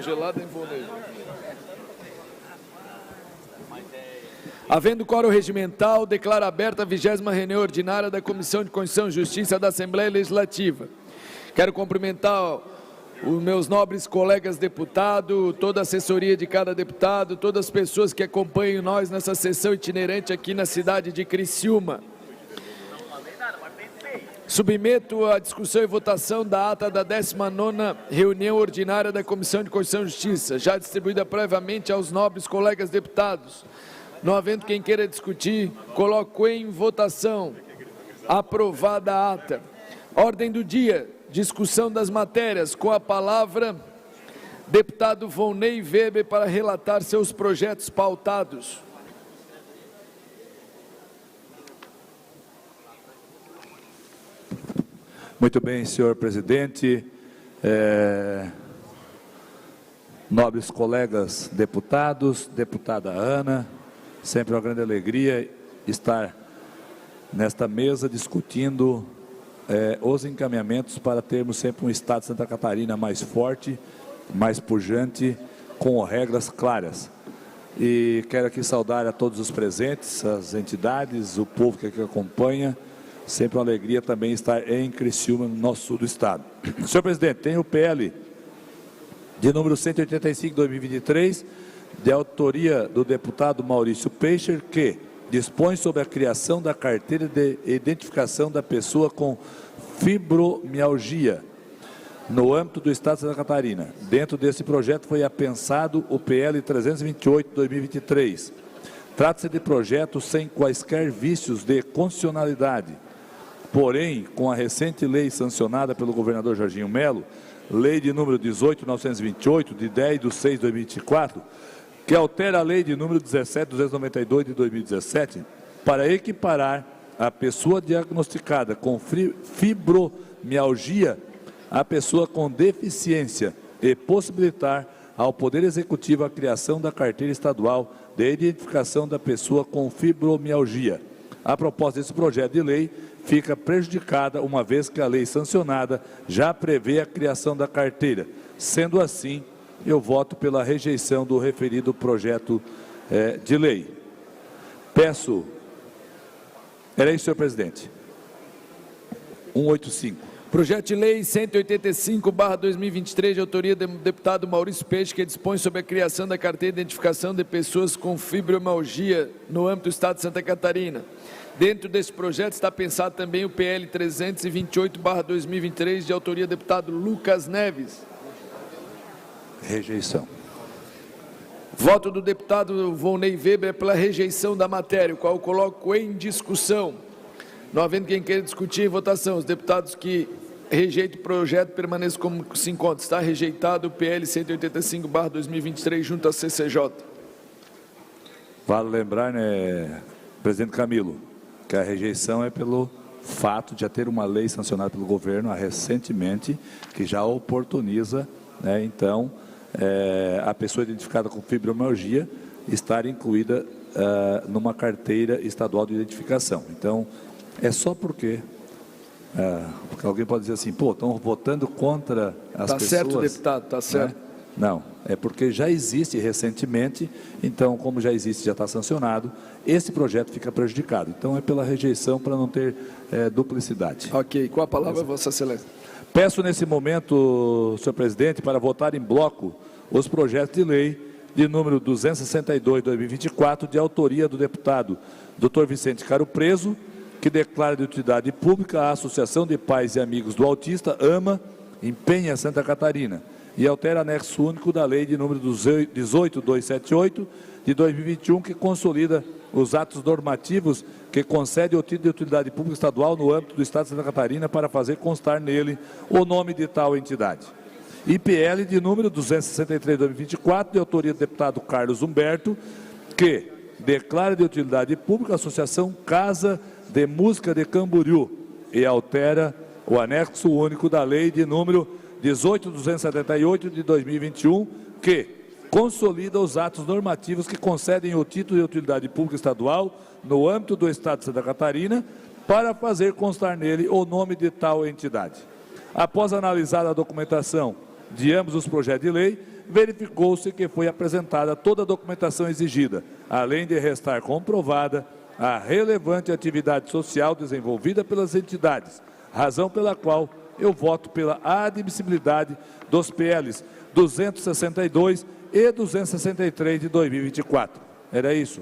gelada em Volney. Havendo quórum regimental, declaro aberta a 20ª reunião ordinária da Comissão de Constituição e Justiça da Assembleia Legislativa. Quero cumprimentar os meus nobres colegas deputados, toda a assessoria de cada deputado, todas as pessoas que acompanham nós nessa sessão itinerante aqui na cidade de Criciúma. Submeto à discussão e votação da ata da 19ª reunião ordinária da Comissão de Constituição e Justiça, já distribuída previamente aos nobres colegas deputados. Não havendo quem queira discutir, coloco em votação. Aprovada a ata. Ordem do dia, discussão das matérias. Com a palavra, deputado Volney Weber para relatar seus projetos pautados. Muito bem, senhor presidente, nobres colegas deputados, deputada Ana, sempre uma grande alegria estar nesta mesa discutindo os encaminhamentos para termos sempre um Estado de Santa Catarina mais forte, mais pujante, com regras claras. E quero aqui saudar a todos os presentes, as entidades, o povo que aqui acompanha. Sempre uma alegria também estar em Criciúma, no nosso sul do estado. Senhor presidente, tem o PL de número 185/2023, de autoria do deputado Maurício Peixer, que dispõe sobre a criação da carteira de identificação da pessoa com fibromialgia no âmbito do estado de Santa Catarina. Dentro desse projeto foi apensado o PL 328/2023. Trata-se de projeto sem quaisquer vícios de constitucionalidade. Porém, com a recente lei sancionada pelo governador Jorginho Melo, lei de número 18.928, de 10/6/2024, que altera a lei de número 17.292 de 2017, para equiparar a pessoa diagnosticada com fibromialgia à pessoa com deficiência e possibilitar ao Poder Executivo a criação da carteira estadual de identificação da pessoa com fibromialgia. A proposta desse projeto de lei fica prejudicada, uma vez que a lei sancionada já prevê a criação da carteira. Sendo assim, eu voto pela rejeição do referido projeto de lei. Peço... Era isso, senhor presidente. 185. Projeto de lei 185/2023, de autoria do deputado Maurício Peixe, que dispõe sobre a criação da carteira de identificação de pessoas com fibromialgia no âmbito do estado de Santa Catarina. Dentro desse projeto está pensado também o PL 328/2023, de autoria do deputado Lucas Neves. Rejeição. Voto do deputado Volney Weber pela rejeição da matéria, o qual coloco em discussão. Não havendo quem queira discutir em votação, os deputados que rejeitam o projeto permaneçam como se encontra. Está rejeitado o PL 185/2023 junto à CCJ. Vale lembrar, né, presidente Camilo, que a rejeição é pelo fato de já ter uma lei sancionada pelo governo recentemente, que já oportuniza, né, então, a pessoa identificada com fibromialgia estar incluída numa carteira estadual de identificação. Então, é só porque alguém pode dizer assim, pô, estão votando contra as pessoas. Está certo, deputado, está certo. Né? Não, é porque já existe recentemente, então, como já existe, já está sancionado, esse projeto fica prejudicado. Então, é pela rejeição para não ter duplicidade. Ok, com a palavra, Vossa Excelência. Peço nesse momento, senhor presidente, para votar em bloco os projetos de lei de número 262/2024, de autoria do deputado Dr. Vicente Caro Preso, que declara de utilidade pública a Associação de Pais e Amigos do Autista, AMA, em Penha, Santa Catarina, e altera anexo único da lei de número 18.278, de 2021, que consolida os atos normativos que concede o título de utilidade pública estadual no âmbito do Estado de Santa Catarina para fazer constar nele o nome de tal entidade. IPL de número 263/2024, de autoria do deputado Carlos Humberto, que declara de utilidade pública a Associação Casa de Música de Camboriú e altera o anexo único da lei de número 18.278 de 2021, que consolida os atos normativos que concedem o título de utilidade pública estadual no âmbito do Estado de Santa Catarina para fazer constar nele o nome de tal entidade. Após analisada a documentação de ambos os projetos de lei, verificou-se que foi apresentada toda a documentação exigida, além de restar comprovada a relevante atividade social desenvolvida pelas entidades, razão pela qual eu voto pela admissibilidade dos PLs 262 e 263 de 2024. Era isso.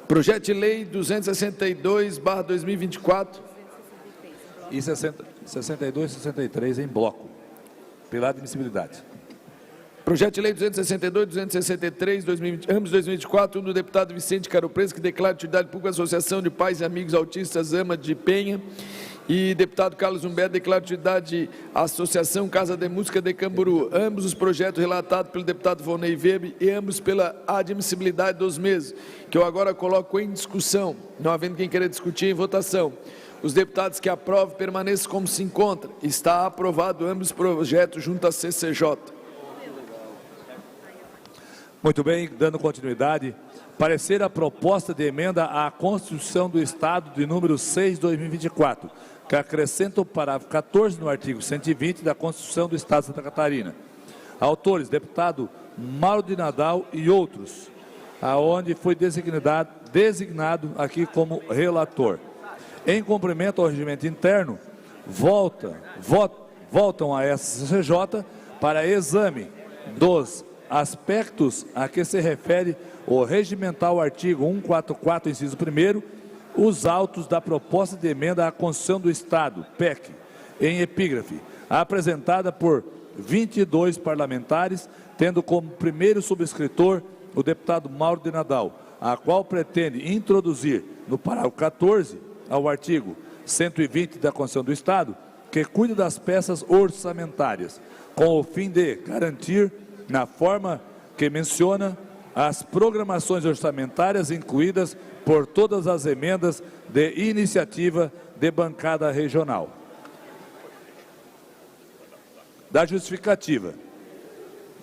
Projeto de Lei 262/2024. E 62 e 63 em bloco, pela admissibilidade. Projeto de Lei 262, 263, ambos 2024, um do deputado Vicente Caro Preso, que declara de utilidade pública a Associação de Pais e Amigos Autistas Ama de Penha, e deputado Carlos Humberto declara de utilidade a Associação Casa de Música de Camburu. Ambos os projetos relatados pelo deputado Volney Weber e ambos pela admissibilidade dos mesmos, que eu agora coloco em discussão, não havendo quem queira discutir, em votação. Os deputados que aprovam permaneçam como se encontra. Está aprovado ambos os projetos junto à CCJ. Muito bem, dando continuidade, parecer a proposta de emenda à Constituição do Estado de número 6/2024, que acrescenta o parágrafo 14 no artigo 120 da Constituição do Estado de Santa Catarina. Autores, deputado Mauro de Nadal e outros, aonde foi designado aqui como relator. Em cumprimento ao regimento interno, voltam a SCJ para exame dos aspectos a que se refere o regimental artigo 144, inciso 1º, os autos da proposta de emenda à Constituição do Estado, PEC, em epígrafe, apresentada por 22 parlamentares, tendo como primeiro subscritor o deputado Mauro de Nadal, a qual pretende introduzir no parágrafo 14 ao artigo 120 da Constituição do Estado, que cuida das peças orçamentárias, com o fim de garantir, na forma que menciona, as programações orçamentárias incluídas por todas as emendas de iniciativa de bancada regional. Da justificativa.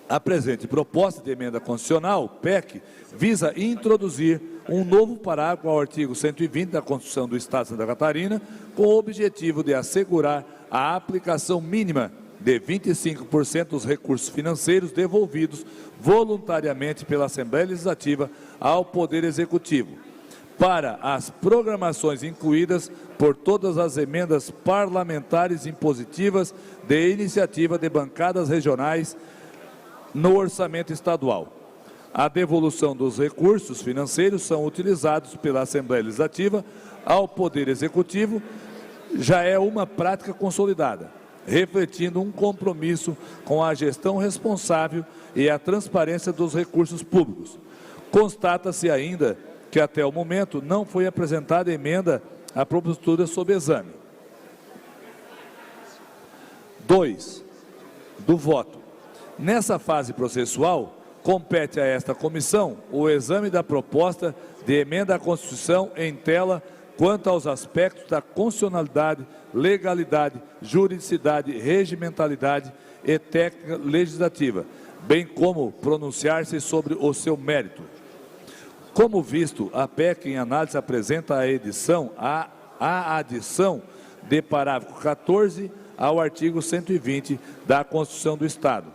A presente proposta de emenda constitucional, PEC, visa introduzir um novo parágrafo ao artigo 120 da Constituição do Estado de Santa Catarina, com o objetivo de assegurar a aplicação mínima de 25% dos recursos financeiros devolvidos voluntariamente pela Assembleia Legislativa ao Poder Executivo, para as programações incluídas por todas as emendas parlamentares impositivas de iniciativa de bancadas regionais no orçamento estadual. A devolução dos recursos financeiros são utilizados pela Assembleia Legislativa ao Poder Executivo, já é uma prática consolidada, refletindo um compromisso com a gestão responsável e a transparência dos recursos públicos. Constata-se ainda que até o momento não foi apresentada emenda à propositura sob exame. 2. Do voto. Nessa fase processual, compete a esta comissão o exame da proposta de emenda à Constituição em tela quanto aos aspectos da constitucionalidade, legalidade, juridicidade, regimentalidade e técnica legislativa, bem como pronunciar-se sobre o seu mérito. Como visto, a PEC em análise apresenta a adição de parágrafo 14 ao artigo 120 da Constituição do Estado,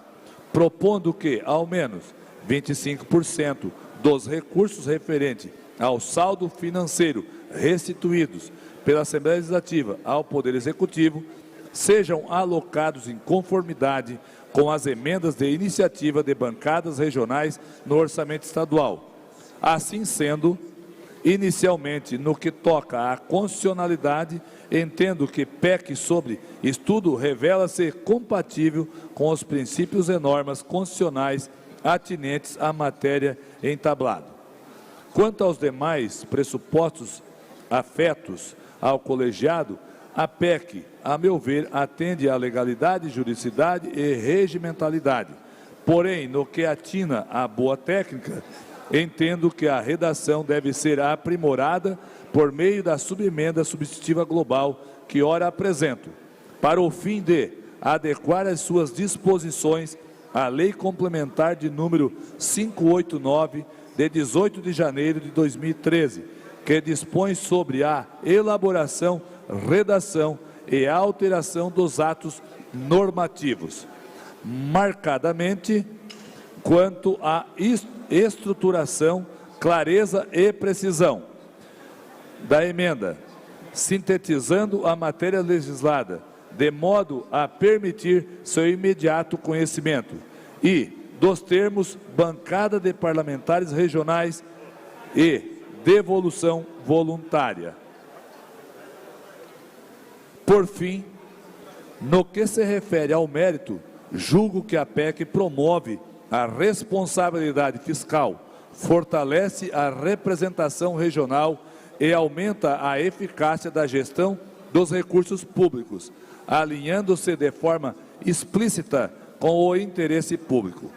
propondo que, ao menos, 25% dos recursos referentes ao saldo financeiro restituídos pela Assembleia Legislativa ao Poder Executivo sejam alocados em conformidade com as emendas de iniciativa de bancadas regionais no orçamento estadual. Assim sendo, inicialmente, no que toca à constitucionalidade, entendo que PEC sobre estudo revela-se compatível com os princípios e normas constitucionais atinentes à matéria entablado. Quanto aos demais pressupostos afetos ao colegiado, a PEC, a meu ver, atende à legalidade, juridicidade e regimentalidade. Porém, no que atina à boa técnica, entendo que a redação deve ser aprimorada por meio da subemenda substitutiva global que ora apresento, para o fim de adequar as suas disposições à Lei Complementar de número 589, de 18 de janeiro de 2013, que dispõe sobre a elaboração, redação e alteração dos atos normativos. marcadamente quanto à estruturação, clareza e precisão da emenda, sintetizando a matéria legislada, de modo a permitir seu imediato conhecimento, e dos termos bancada de parlamentares regionais e devolução voluntária. Por fim, no que se refere ao mérito, julgo que a PEC promove a responsabilidade fiscal, fortalece a representação regional e aumenta a eficácia da gestão dos recursos públicos, alinhando-se de forma explícita com o interesse público.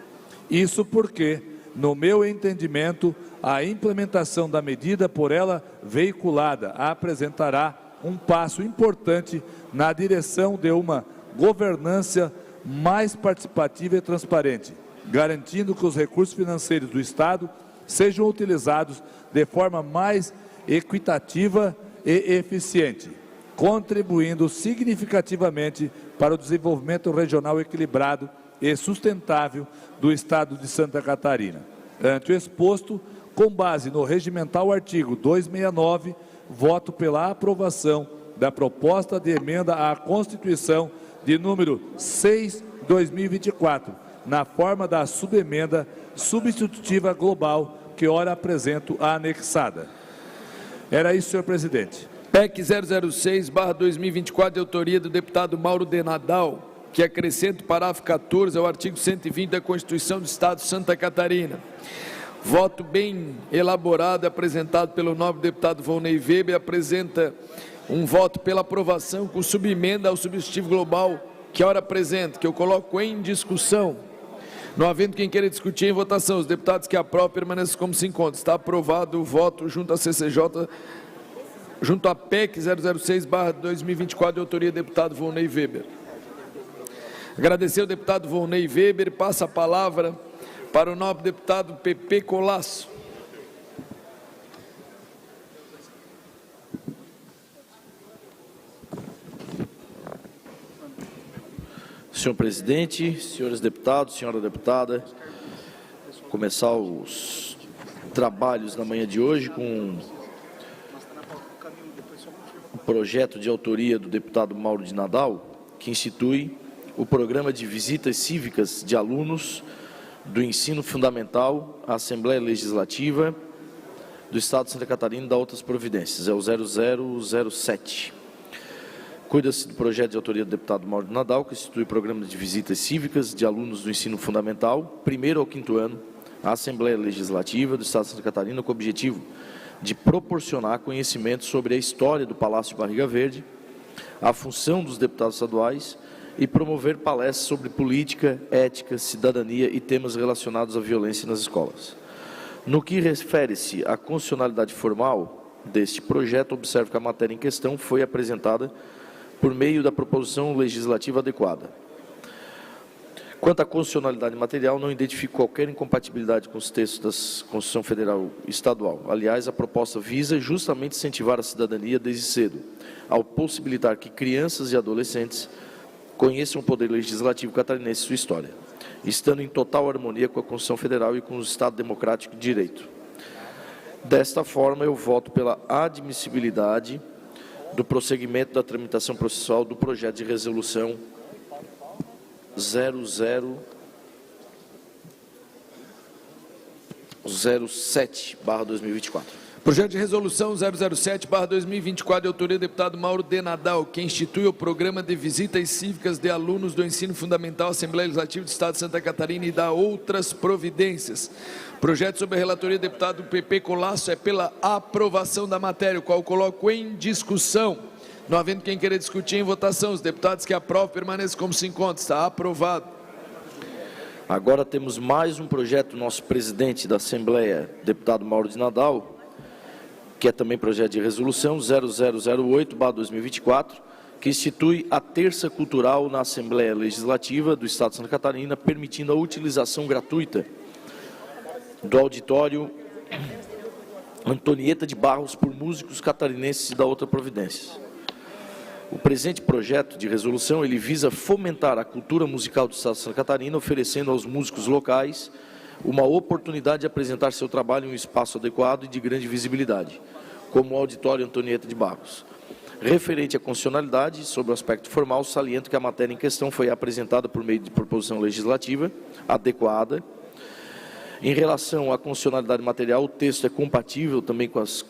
Isso porque, no meu entendimento, a implementação da medida por ela veiculada apresentará um passo importante na direção de uma governança mais participativa e transparente, garantindo que os recursos financeiros do Estado sejam utilizados de forma mais equitativa e eficiente, contribuindo significativamente para o desenvolvimento regional equilibrado e sustentável do Estado de Santa Catarina. Ante o exposto, com base no regimental artigo 269, voto pela aprovação da proposta de emenda à Constituição de número 6/2024, na forma da subemenda substitutiva global que ora apresento a anexada. Era isso, senhor presidente. PEC 006/2024, de autoria do deputado Mauro de Nadal, que acrescenta o parágrafo 14 ao artigo 120 da Constituição do Estado de Santa Catarina. Voto bem elaborado, apresentado pelo nobre deputado Volney Weber, apresenta um voto pela aprovação com subemenda ao substitutivo global que ora apresenta, que eu coloco em discussão. Não havendo quem queira discutir em votação, os deputados que aprovam permaneçam como se encontram. Está aprovado o voto junto à CCJ, junto à PEC 006/2024, de autoria do deputado Volney Weber. Agradecer ao deputado Volney Weber, passa a palavra para o nobre deputado Pepe Colasso. Senhor presidente, senhores deputados, senhora deputada, começar os trabalhos na manhã de hoje com o projeto de autoria do deputado Mauro de Nadal, que institui o programa de visitas cívicas de alunos do ensino fundamental à Assembleia Legislativa do Estado de Santa Catarina e da outras providências, é o 0007. Cuida-se do projeto de autoria do deputado Mauro de Nadal, que institui o programa de visitas cívicas de alunos do ensino fundamental, 1º ao 5º ano, à Assembleia Legislativa do Estado de Santa Catarina, com o objetivo de proporcionar conhecimento sobre a história do Palácio de Barriga Verde, a função dos deputados estaduais e promover palestras sobre política, ética, cidadania e temas relacionados à violência nas escolas. No que refere-se à constitucionalidade formal deste projeto, observo que a matéria em questão foi apresentada por meio da proposição legislativa adequada. Quanto à constitucionalidade material, não identifico qualquer incompatibilidade com os textos da Constituição Federal e Estadual. Aliás, a proposta visa justamente incentivar a cidadania desde cedo, ao possibilitar que crianças e adolescentes conheçam o poder legislativo catarinense e sua história, estando em total harmonia com a Constituição Federal e com o Estado Democrático de Direito. Desta forma, eu voto pela admissibilidade do prosseguimento da tramitação processual do projeto de resolução 0007/2024. Projeto de resolução 007/2024, de autoria do deputado Mauro de Nadal, que institui o programa de visitas cívicas de alunos do ensino fundamental à Assembleia Legislativa do Estado de Santa Catarina e dá outras providências. Projeto sob a relatoria do deputado Pepe Colasso é pela aprovação da matéria, o qual coloco em discussão. Não havendo quem queira discutir em votação, os deputados que aprovam permaneçam como se encontram. Está aprovado. Agora temos mais um projeto do nosso presidente da Assembleia, deputado Mauro de Nadal, que é também projeto de resolução 0008/2024, que institui a Terça Cultural na Assembleia Legislativa do Estado de Santa Catarina, permitindo a utilização gratuita do auditório Antonieta de Barros por músicos catarinenses e da outra providência. O presente projeto de resolução ele visa fomentar a cultura musical do Estado de Santa Catarina, oferecendo aos músicos locais uma oportunidade de apresentar seu trabalho em um espaço adequado e de grande visibilidade, como o Auditório Antonieta de Barros. Referente à constitucionalidade, sobre o aspecto formal, saliento que a matéria em questão foi apresentada por meio de proposição legislativa adequada. Em relação à constitucionalidade material, o texto é compatível também com as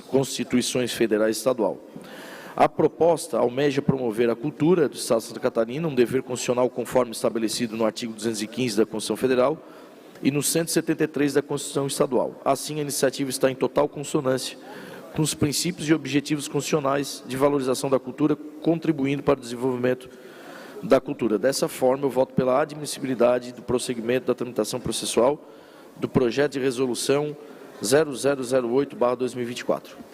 constituições federal e estadual. A proposta almeja promover a cultura do Estado de Santa Catarina, um dever constitucional conforme estabelecido no artigo 215 da Constituição Federal e no 173 da Constituição Estadual. Assim, a iniciativa está em total consonância com os princípios e objetivos constitucionais de valorização da cultura, contribuindo para o desenvolvimento da cultura. Dessa forma, eu voto pela admissibilidade do prosseguimento da tramitação processual do projeto de resolução 0008/2024.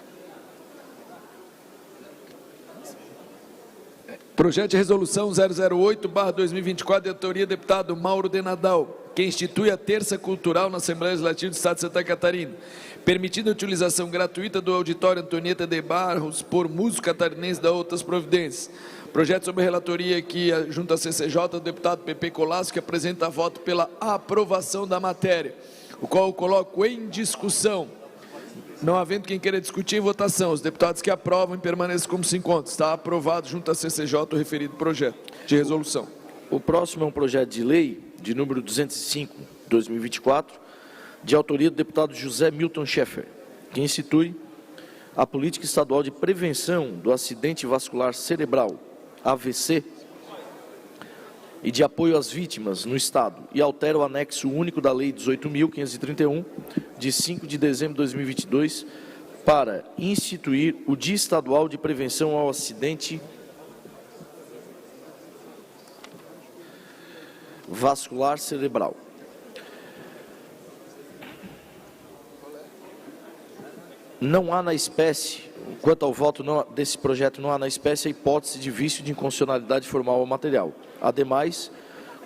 Projeto de resolução 008/2024, de autoria do deputado Mauro de Nadal, que institui a Terça Cultural na Assembleia Legislativa do Estado de Santa Catarina, permitindo a utilização gratuita do Auditório Antonieta de Barros por músicos catarinenses da outras providências. Projeto sob relatoria aqui junto à CCJ, do deputado Pepe Colasso, que apresenta voto pela aprovação da matéria, o qual eu coloco em discussão. Não havendo quem queira discutir em votação, os deputados que aprovam permaneçam como se encontram. Está aprovado junto à CCJ o referido projeto de resolução. O próximo é um projeto de lei de número 205/2024, de autoria do deputado José Milton Schaeffer, que institui a Política Estadual de Prevenção do Acidente Vascular Cerebral, AVC, e de apoio às vítimas no Estado, e altera o anexo único da Lei 18.531, de 5 de dezembro de 2022, para instituir o Dia Estadual de Prevenção ao Acidente Vascular Cerebral. Não há na espécie, quanto ao voto desse projeto, não há na espécie a hipótese de vício de inconstitucionalidade formal ou material. Ademais,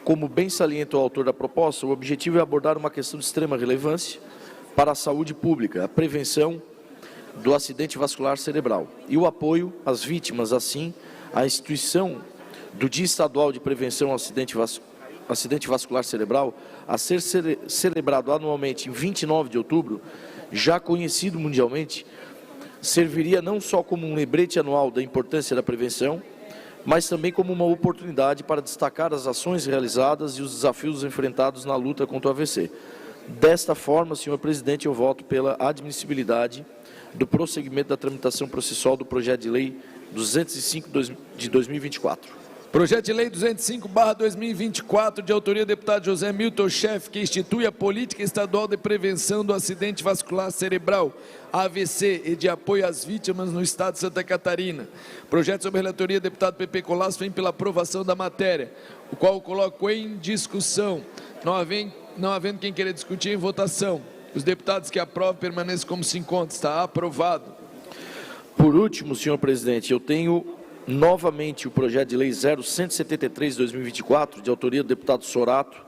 como bem salienta o autor da proposta, o objetivo é abordar uma questão de extrema relevância para a saúde pública, a prevenção do acidente vascular cerebral e o apoio às vítimas. Assim, a instituição do Dia Estadual de Prevenção ao Acidente Vascular Cerebral, a ser celebrado anualmente em 29 de outubro, já conhecido mundialmente, serviria não só como um lembrete anual da importância da prevenção, mas também como uma oportunidade para destacar as ações realizadas e os desafios enfrentados na luta contra o AVC. Desta forma, senhor presidente, eu voto pela admissibilidade do prosseguimento da tramitação processual do projeto de lei 205 de 2024. Projeto de lei 205/2024, de autoria do deputado José Milton Schaeffer, que institui a Política Estadual de Prevenção do Acidente Vascular Cerebral, AVC, e de apoio às vítimas no Estado de Santa Catarina. Projeto sob relatoria do deputado Pepe Colasso vem pela aprovação da matéria, o qual eu coloco em discussão. Não havendo quem queira discutir em votação. Os deputados que aprovam permaneçam como se encontram. Está aprovado. Por último, senhor presidente, eu tenho novamente o projeto de lei 0173/2024, de autoria do deputado Sorato,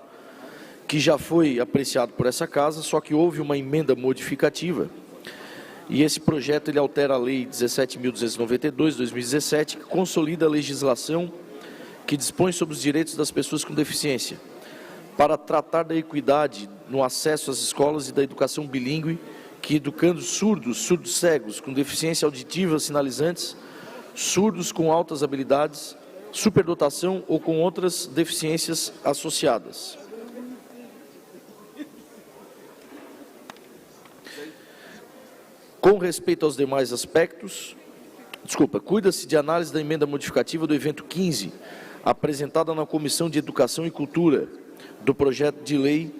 que já foi apreciado por essa casa, só que houve uma emenda modificativa. E esse projeto ele altera a lei 17.292/2017, que consolida a legislação que dispõe sobre os direitos das pessoas com deficiência, para tratar da equidade no acesso às escolas e da educação bilíngue, que educando surdos, surdos-cegos, com deficiência auditiva sinalizantes, surdos com altas habilidades, superdotação ou com outras deficiências associadas. Com respeito aos demais aspectos, cuida-se de análise da emenda modificativa do evento 15, apresentada na Comissão de Educação e Cultura, do projeto de lei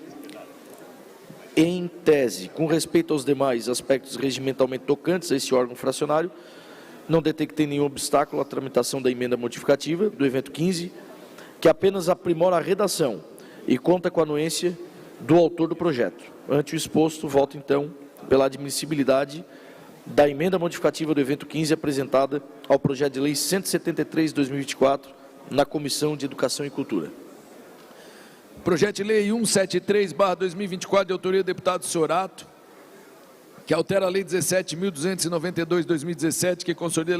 em tese. Com respeito aos demais aspectos regimentalmente tocantes a esse órgão fracionário, não detectei nenhum obstáculo à tramitação da emenda modificativa do evento 15, que apenas aprimora a redação e conta com a anuência do autor do projeto. Ante o exposto, voto então pela admissibilidade da emenda modificativa do evento 15 apresentada ao projeto de lei 173/2024 na Comissão de Educação e Cultura. Projeto de lei 173/2024, de autoria do deputado Sorato, que altera a Lei 17.292 de 2017, que consolida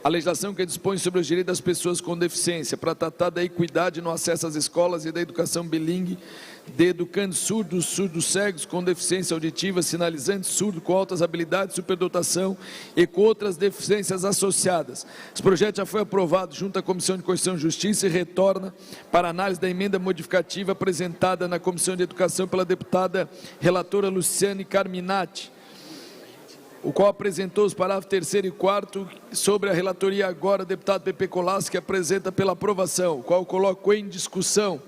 a legislação que dispõe sobre os direitos das pessoas com deficiência, para tratar da equidade no acesso às escolas e da educação bilingue de educandos surdos, surdos cegos com deficiência auditiva, sinalizantes, surdo com altas habilidades, superdotação e com outras deficiências associadas. Esse projeto já foi aprovado junto à Comissão de Constituição e Justiça e retorna para análise da emenda modificativa apresentada na Comissão de Educação pela deputada relatora Luciane Carminati, o qual apresentou os parágrafos 3º e 4º sobre a relatoria agora, deputado Pepe Colasso, que apresenta pela aprovação, o qual coloco em discussão.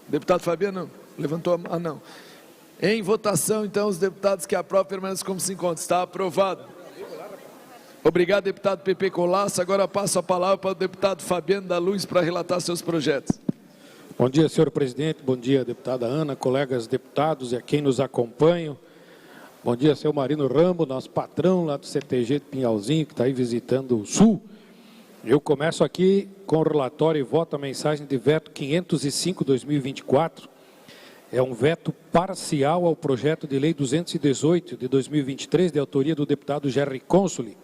Deputado Fabiano, levantou a não. Em votação, então, os deputados que aprovam permanecem como se encontram. Está aprovado. Obrigado, deputado Pepe Colasso. Agora passo a palavra para o deputado Fabiano da Luz para relatar seus projetos. Bom dia, senhor presidente. Bom dia, deputada Ana, colegas deputados e a quem nos acompanham. Bom dia, seu Marino Rambo, nosso patrão lá do CTG de Pinhalzinho, que está aí visitando o Sul. Eu começo aqui com o relatório e voto a mensagem de veto 505/2024. É um veto parcial ao projeto de lei 218 de 2023, de autoria do deputado Jerry Consoli,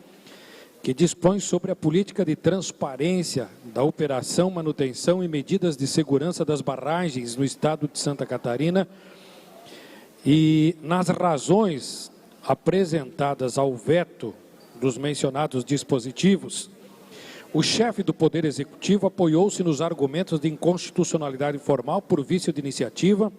que dispõe sobre a política de transparência da operação, manutenção e medidas de segurança das barragens no estado de Santa Catarina. E nas razões apresentadas ao veto dos mencionados dispositivos, o chefe do Poder Executivo apoiou-se nos argumentos de inconstitucionalidade formal por vício de iniciativa.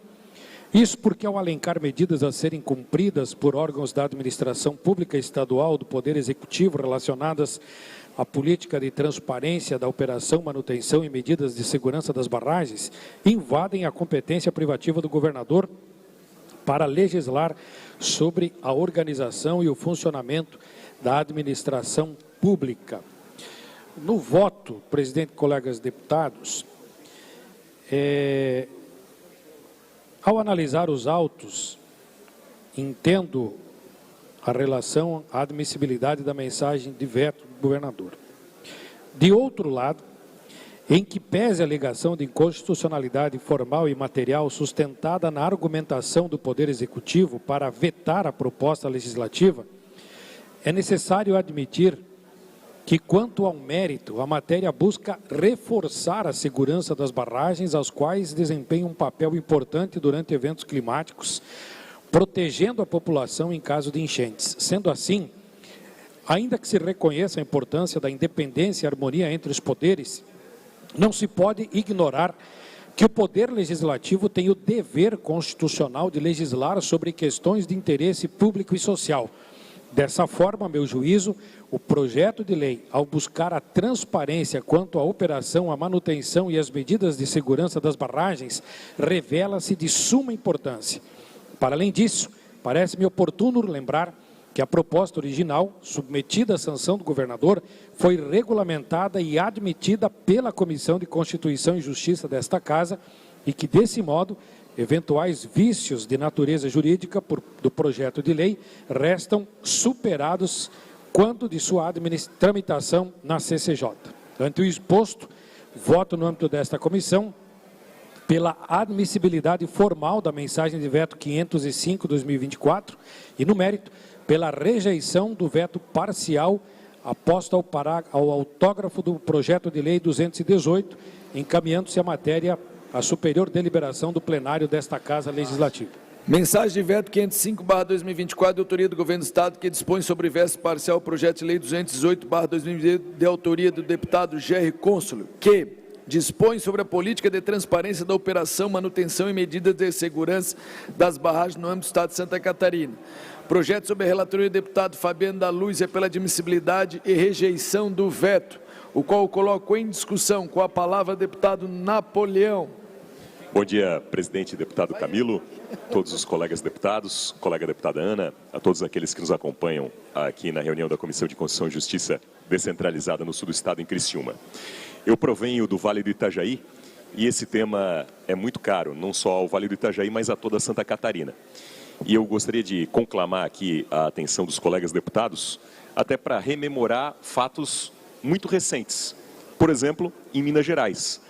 Isso porque, ao alencar medidas a serem cumpridas por órgãos da administração pública estadual do Poder Executivo relacionadas à política de transparência da operação, manutenção e medidas de segurança das barragens, invadem a competência privativa do governador para legislar sobre a organização e o funcionamento da administração pública. No voto, presidente e colegas deputados, ao analisar os autos, entendo a relação à admissibilidade da mensagem de veto do governador. De outro lado, em que pese a alegação de inconstitucionalidade formal e material sustentada na argumentação do Poder Executivo para vetar a proposta legislativa, é necessário admitir que, quanto ao mérito, a matéria busca reforçar a segurança das barragens, as quais desempenham um papel importante durante eventos climáticos, protegendo a população em caso de enchentes. Sendo assim, ainda que se reconheça a importância da independência e harmonia entre os poderes, não se pode ignorar que o Poder Legislativo tem o dever constitucional de legislar sobre questões de interesse público e social. Dessa forma, a meu juízo, o projeto de lei, ao buscar a transparência quanto à operação, a manutenção e as medidas de segurança das barragens, revela-se de suma importância. Para além disso, parece-me oportuno lembrar que a proposta original, submetida à sanção do governador, foi regulamentada e admitida pela Comissão de Constituição e Justiça desta Casa e que, desse modo, eventuais vícios de natureza jurídica do projeto de lei restam superados quanto de sua tramitação na CCJ. Ante o exposto, voto no âmbito desta comissão pela admissibilidade formal da mensagem de veto 505/2024 e, no mérito, pela rejeição do veto parcial aposto ao autógrafo do projeto de lei 218, encaminhando-se a matéria à superior deliberação do plenário desta Casa Legislativa. Mensagem de veto 505/2024, de autoria do Governo do Estado, que dispõe sobre veto parcial ao projeto de lei 218/2020, de autoria do deputado Jerry Consoli, que dispõe sobre a política de transparência da operação, manutenção e medidas de segurança das barragens no âmbito do Estado de Santa Catarina. Projeto sobre a relatoria do deputado Fabiano da Luz é pela admissibilidade e rejeição do veto, o qual coloco em discussão. Com a palavra, deputado Napoleão. Bom dia, presidente e deputado Camilo, todos os colegas deputados, colega deputada Ana, a todos aqueles que nos acompanham aqui na reunião da Comissão de Constituição e Justiça descentralizada no sul do estado, em Criciúma. Eu provenho do Vale do Itajaí e esse tema é muito caro, não só ao Vale do Itajaí, mas a toda Santa Catarina. E eu gostaria de conclamar aqui a atenção dos colegas deputados, até para rememorar fatos muito recentes. Por exemplo, em Minas Gerais,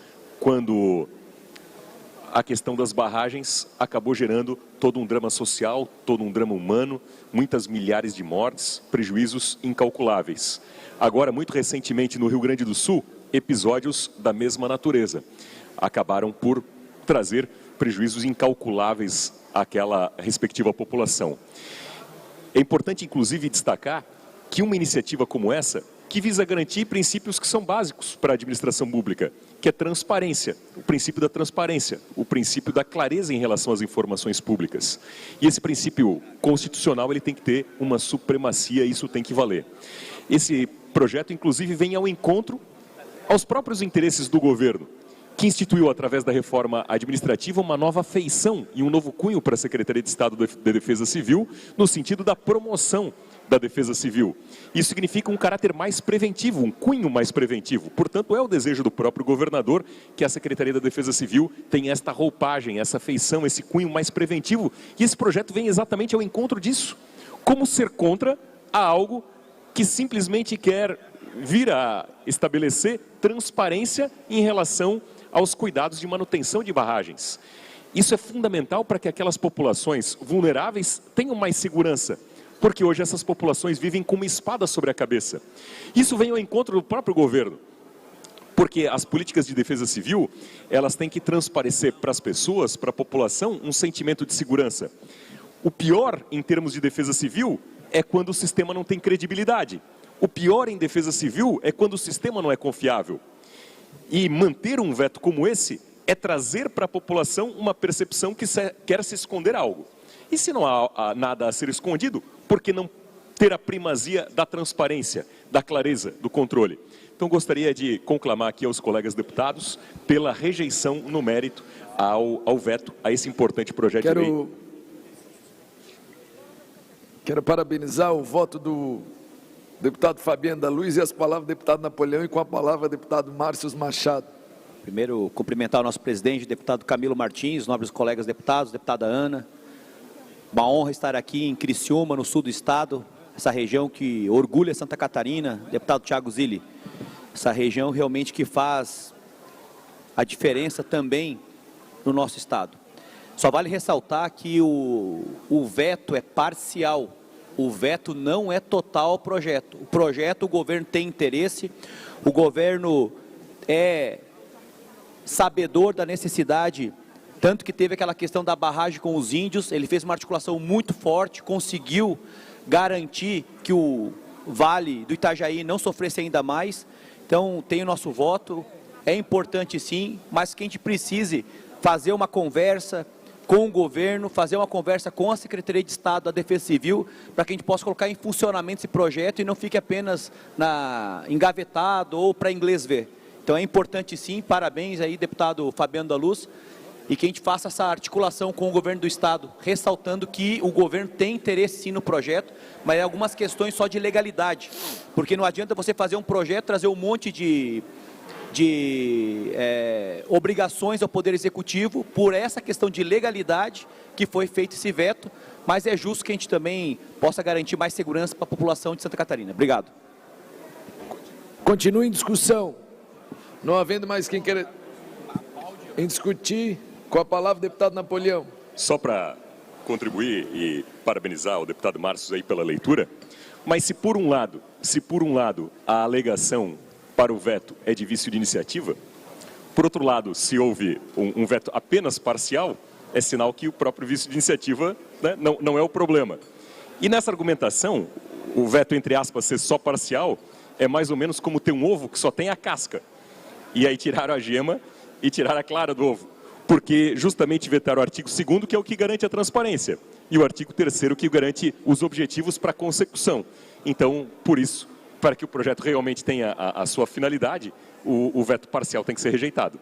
quando a questão das barragens acabou gerando todo um drama social, todo um drama humano, muitas milhares de mortes, prejuízos incalculáveis. Agora, muito recentemente, no Rio Grande do Sul, episódios da mesma natureza acabaram por trazer prejuízos incalculáveis àquela respectiva população. É importante, inclusive, destacar que uma iniciativa como essa, que visa garantir princípios que são básicos para a administração pública, que é transparência, o princípio da transparência, o princípio da clareza em relação às informações públicas. E esse princípio constitucional ele tem que ter uma supremacia, isso tem que valer. Esse projeto, inclusive, vem ao encontro aos próprios interesses do governo, que instituiu, através da reforma administrativa, uma nova feição e um novo cunho para a Secretaria de Estado de Defesa Civil, no sentido da promoção da Defesa Civil. Isso significa um caráter mais preventivo, um cunho mais preventivo. Portanto, é o desejo do próprio governador que a Secretaria da Defesa Civil tenha esta roupagem, essa feição, esse cunho mais preventivo. E esse projeto vem exatamente ao encontro disso. Como ser contra a algo que simplesmente quer vir a estabelecer transparência em relação aos cuidados de manutenção de barragens. Isso é fundamental para que aquelas populações vulneráveis tenham mais segurança, porque hoje essas populações vivem com uma espada sobre a cabeça. Isso vem ao encontro do próprio governo, porque as políticas de defesa civil, elas têm que transparecer para as pessoas, para a população, um sentimento de segurança. O pior em termos de defesa civil é quando o sistema não tem credibilidade. O pior em defesa civil é quando o sistema não é confiável. E manter um veto como esse é trazer para a população uma percepção que quer se esconder algo. E se não há nada a ser escondido, por que não ter a primazia da transparência, da clareza, do controle? Então gostaria de conclamar aqui aos colegas deputados pela rejeição no mérito ao veto a esse importante projeto de lei. Quero parabenizar o voto do deputado Fabiano da Luz e as palavras do deputado Napoleão, e com a palavra o deputado Márcio Machado. Primeiro, cumprimentar o nosso presidente, deputado Camilo Martins, nobres colegas deputados, deputada Ana. Uma honra estar aqui em Criciúma, no sul do estado, essa região que orgulha Santa Catarina, deputado Thiago Zilli. Essa região realmente que faz a diferença também no nosso estado. Só vale ressaltar que o veto é parcial. O veto não é total ao projeto. O projeto, o governo tem interesse, o governo é sabedor da necessidade, tanto que teve aquela questão da barragem com os índios, ele fez uma articulação muito forte, conseguiu garantir que o Vale do Itajaí não sofresse ainda mais. Então, tem o nosso voto, é importante sim, mas que a gente precise fazer uma conversa com o governo, fazer uma conversa com a Secretaria de Estado da Defesa Civil, para que a gente possa colocar em funcionamento esse projeto e não fique apenas engavetado ou para inglês ver. Então é importante sim, parabéns aí, deputado Fabiano da Luz, e que a gente faça essa articulação com o governo do Estado, ressaltando que o governo tem interesse sim no projeto, mas algumas questões só de legalidade, porque não adianta você fazer um projeto, trazer um monte de obrigações ao Poder Executivo por essa questão de legalidade que foi feito esse veto, mas é justo que a gente também possa garantir mais segurança para a população de Santa Catarina. Obrigado. Continua em discussão. Não havendo mais quem queira discutir, com a palavra o deputado Napoleão. Só para contribuir e parabenizar o deputado Márcio aí pela leitura, mas se por um lado a alegação para o veto é de vício de iniciativa, por outro lado, se houve um veto apenas parcial, é sinal que o próprio vício de iniciativa, né, não é o problema. E nessa argumentação, o veto, entre aspas, ser só parcial, é mais ou menos como ter um ovo que só tem a casca. E aí tiraram a gema e tiraram a clara do ovo. Porque justamente vetaram o artigo 2º, que é o que garante a transparência, e o artigo 3º, que garante os objetivos para a consecução. Então, por isso, para que o projeto realmente tenha a sua finalidade, o veto parcial tem que ser rejeitado.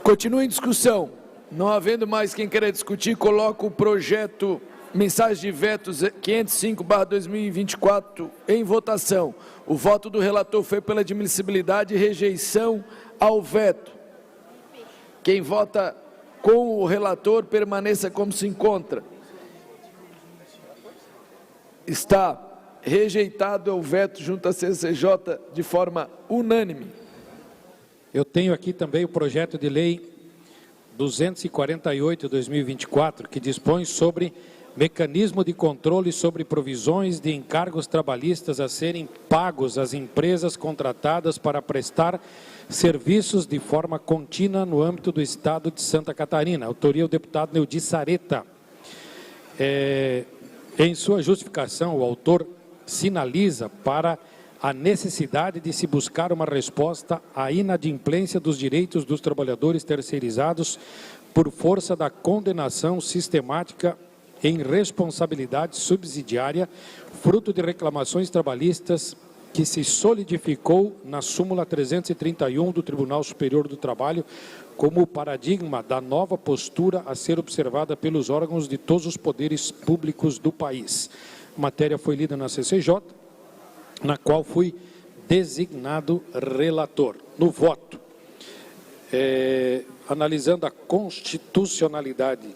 Continua em discussão. Não havendo mais quem queira discutir, coloco o projeto mensagem de vetos 505/2024 em votação. O voto do relator foi pela admissibilidade e rejeição ao veto. Quem vota com o relator permaneça como se encontra. Está rejeitado o veto junto à CCJ de forma unânime. Eu tenho aqui também o projeto de lei 248/2024, que dispõe sobre mecanismo de controle sobre provisões de encargos trabalhistas a serem pagos às empresas contratadas para prestar serviços de forma contínua no âmbito do Estado de Santa Catarina. Autoria o deputado Neudi Sareta. Em sua justificação, o autor sinaliza para a necessidade de se buscar uma resposta à inadimplência dos direitos dos trabalhadores terceirizados por força da condenação sistemática em responsabilidade subsidiária, fruto de reclamações trabalhistas que se solidificou na súmula 331 do Tribunal Superior do Trabalho como o paradigma da nova postura a ser observada pelos órgãos de todos os poderes públicos do país. A matéria foi lida na CCJ, na qual fui designado relator. No voto, analisando a constitucionalidade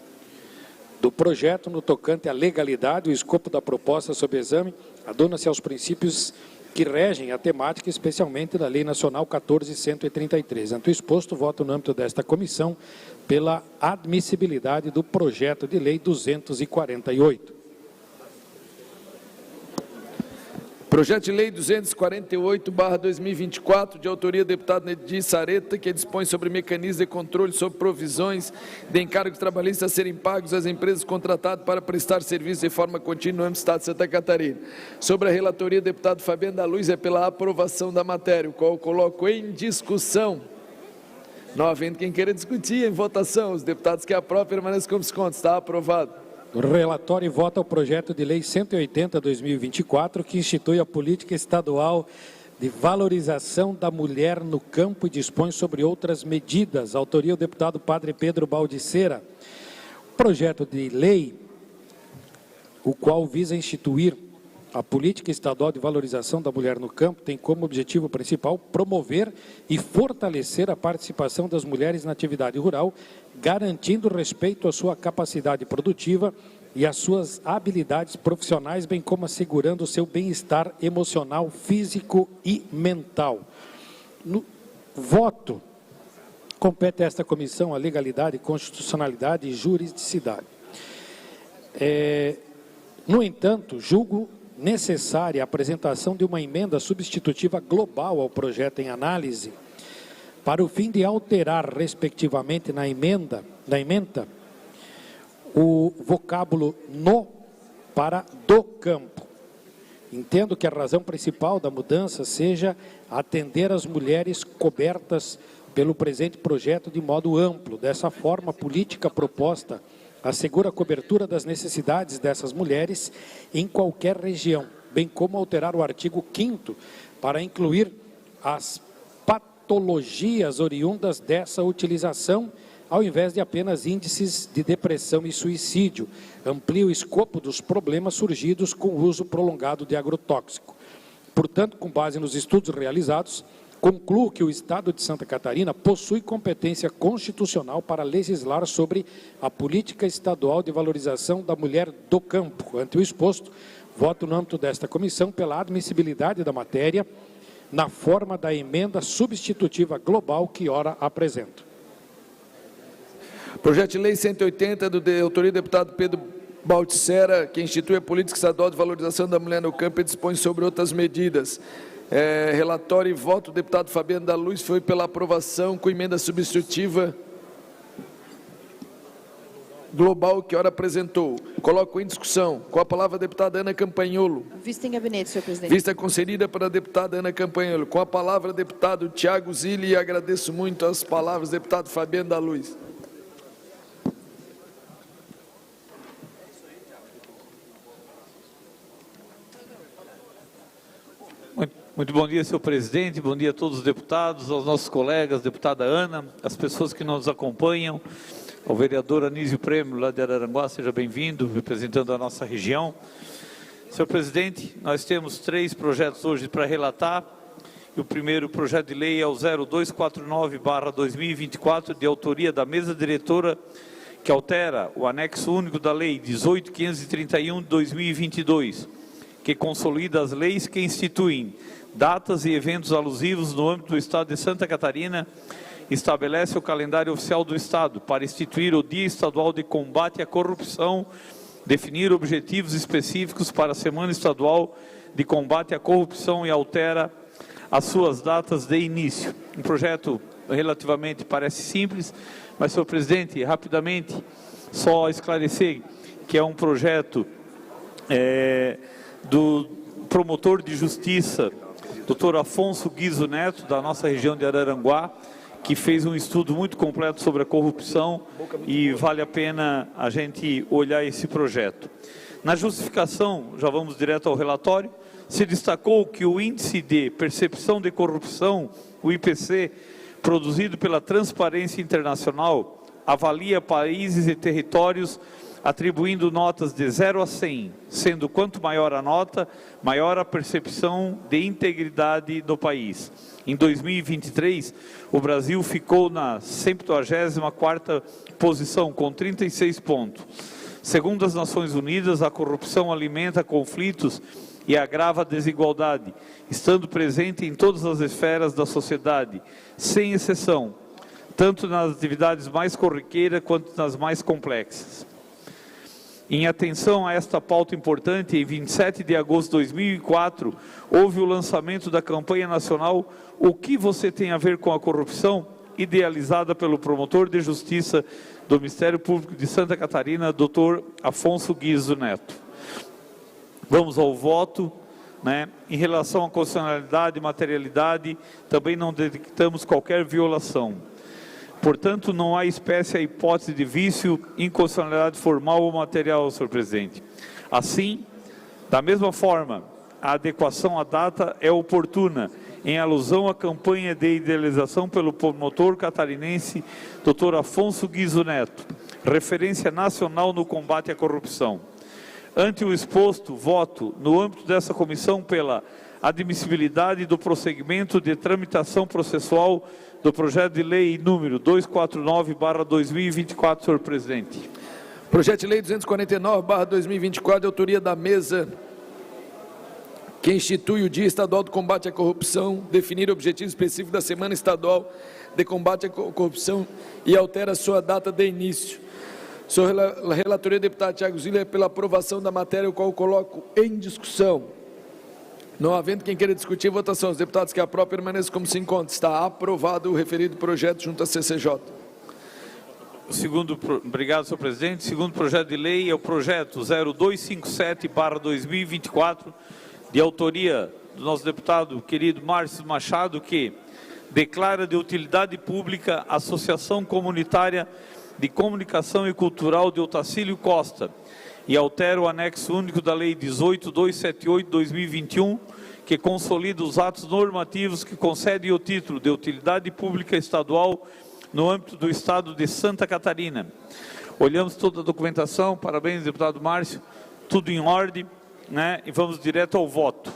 do projeto no tocante à legalidade, o escopo da proposta sob exame adona-se aos princípios que regem a temática, especialmente da Lei Nacional 14.133. Ante o exposto, voto no âmbito desta comissão pela admissibilidade do projeto de lei 248. Projeto de Lei 248/2024, de autoria do deputado Neudi Sareta, que dispõe sobre mecanismos de controle sobre provisões de encargos trabalhistas a serem pagos às empresas contratadas para prestar serviço de forma contínua no âmbito do Estado de Santa Catarina. Sobre a relatoria do deputado Fabiano da Luz, é pela aprovação da matéria, o qual coloco em discussão. Não havendo quem queira discutir, em votação, os deputados que aprovam permanecem como se conta. Está aprovado. O relatório vota o projeto de lei 180/2024, que institui a política estadual de valorização da mulher no campo e dispõe sobre outras medidas. Autoria o deputado Padre Pedro Baldiceira. O projeto de lei, o qual visa instituir a política estadual de valorização da mulher no campo, tem como objetivo principal promover e fortalecer a participação das mulheres na atividade rural, garantindo respeito à sua capacidade produtiva e às suas habilidades profissionais, bem como assegurando o seu bem-estar emocional, físico e mental. No voto, compete a esta comissão a legalidade, constitucionalidade e juridicidade. No entanto, julgo necessária a apresentação de uma emenda substitutiva global ao projeto em análise, para o fim de alterar, respectivamente, na emenda, o vocábulo no para do campo. Entendo que a razão principal da mudança seja atender as mulheres cobertas pelo presente projeto de modo amplo. Dessa forma, a política proposta assegura a cobertura das necessidades dessas mulheres em qualquer região, bem como alterar o artigo 5º para incluir as patologias oriundas dessa utilização, ao invés de apenas índices de depressão e suicídio. Amplia o escopo dos problemas surgidos com o uso prolongado de agrotóxico. Portanto, com base nos estudos realizados, concluo que o Estado de Santa Catarina possui competência constitucional para legislar sobre a política estadual de valorização da mulher do campo. Ante o exposto, voto no âmbito desta comissão pela admissibilidade da matéria na forma da emenda substitutiva global que ora apresento. Projeto de Lei 180, de autoria do deputado Pedro Baldiceira, que institui a política estadual de valorização da mulher no campo e dispõe sobre outras medidas. Relatório e voto do deputado Fabiano da Luz foi pela aprovação com emenda substitutiva global que ora apresentou. Coloco em discussão. Com a palavra a deputada Ana Campanholo. Vista em gabinete, senhor presidente. Vista concedida para a deputada Ana Campanholo. Com a palavra, deputado Tiago Zilli, e agradeço muito as palavras do deputado Fabiano da Luz. Muito bom dia, senhor presidente, bom dia a todos os deputados, aos nossos colegas, deputada Ana, as pessoas que nos acompanham, ao vereador Anísio Prêmio, lá de Araranguá, seja bem-vindo, representando a nossa região. Senhor presidente, nós temos 3 projetos hoje para relatar, e o primeiro projeto de lei é o 0249/2024, de autoria da mesa diretora, que altera o anexo único da lei 18.531 de 2022, que consolida as leis que instituem datas e eventos alusivos no âmbito do Estado de Santa Catarina estabelece o calendário oficial do Estado para instituir o Dia Estadual de Combate à Corrupção, definir objetivos específicos para a Semana Estadual de Combate à Corrupção e altera as suas datas de início. Um projeto relativamente parece simples, mas, senhor presidente, rapidamente, só esclarecer que é um projeto do promotor de justiça, doutor Afonso Guizo Neto, da nossa região de Araranguá, que fez um estudo muito completo sobre a corrupção e vale a pena a gente olhar esse projeto. Na justificação, já vamos direto ao relatório, se destacou que o Índice de Percepção de Corrupção, o IPC, produzido pela Transparência Internacional, avalia países e territórios atribuindo notas de 0 a 100, sendo quanto maior a nota, maior a percepção de integridade do país. Em 2023, o Brasil ficou na 74ª posição, com 36 pontos. Segundo as Nações Unidas, a corrupção alimenta conflitos e agrava a desigualdade, estando presente em todas as esferas da sociedade, sem exceção, tanto nas atividades mais corriqueiras quanto nas mais complexas. Em atenção a esta pauta importante, em 27 de agosto de 2004, houve o lançamento da campanha nacional O que você tem a ver com a corrupção?, idealizada pelo promotor de justiça do Ministério Público de Santa Catarina, doutor Afonso Guizo Neto. Vamos ao voto. Em relação à constitucionalidade e materialidade, também não detectamos qualquer violação. Portanto, não há espécie a hipótese de vício, inconstitucionalidade formal ou material, senhor presidente. Assim, da mesma forma, a adequação à data é oportuna, em alusão à campanha de idealização pelo promotor catarinense Dr. Afonso Guizo Neto, referência nacional no combate à corrupção. Ante o exposto, voto, no âmbito dessa comissão, pela admissibilidade do prosseguimento de tramitação processual do projeto de lei número 249/2024, senhor presidente. Projeto de lei 249/2024, de autoria da mesa, que institui o Dia Estadual do Combate à Corrupção, definir o objetivo específico da Semana Estadual de Combate à Corrupção e altera sua data de início. Sobre a relatoria do deputado Tiago Zílio, pela aprovação da matéria, o qual coloco em discussão. Não havendo quem queira discutir a votação, os deputados que aprovam permaneçam como se encontra. Está aprovado o referido projeto junto à CCJ. Obrigado, senhor presidente. Segundo projeto de lei é o projeto 0257/2024, de autoria do nosso deputado querido Márcio Machado, que declara de utilidade pública a Associação Comunitária de Comunicação e Cultural de Otacílio Costa e altera o anexo único da Lei 18.278/2021, que consolida os atos normativos que concedem o título de utilidade pública estadual no âmbito do Estado de Santa Catarina. Olhamos toda a documentação, parabéns, deputado Márcio, tudo em ordem, e vamos direto ao voto.